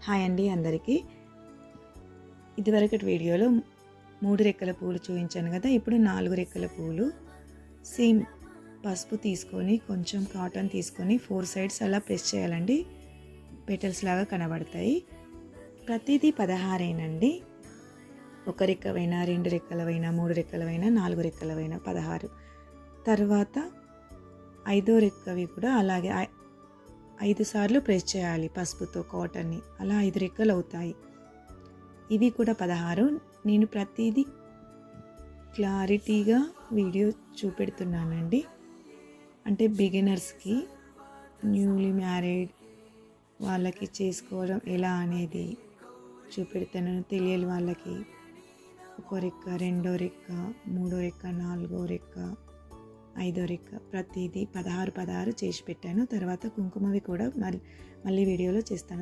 Hi అండి అందరికీ. ఇదివరకటి వీడియోలో 3 రెక్కల పూలు చూపించాను కదా. ఇప్పుడు 4 రెక్కల పూలు సేమ్ పసుపు తీసుకొని కొంచెం కాటన్ తీసుకొని 4 సైడ్స్ అలా ప్రెస్ చేయాలండి. పెటల్స్ లాగా కనబడతాయి. ప్రతిదీ 16 ఒక రెక్కవైనా 2 రెక్కలవైనా 3 రెక్కలవైనా 4 రెక్కలవైనా 16. తర్వాత 5వ రెక్కవి కూడా అలాగే 5 సార్లు ప్రెస్ చేయాలి పసుపుతో కాటన్ని. అలా 5 రెక్కలు అవుతాయి. ఇవి కూడా 16. నేను ప్రతిదీ క్లారిటీగా వీడియో చూపెడుతున్నానండి. అంటే బిగినర్స్కి, న్యూలీ మ్యారీడ్ వాళ్ళకి చేసుకోవడం ఎలా అనేది చూపెడుతున్నాను. తెలియని వాళ్ళకి 1 రెక్క, 2వ రెక్క, 3వ రెక్క, 4వ రెక్క, 5వ రెక్క ప్రతిదీ 16 చేసి పెట్టాను. తర్వాత కుంకుమవి కూడా మళ్ళీ వీడియోలో చేస్తాను.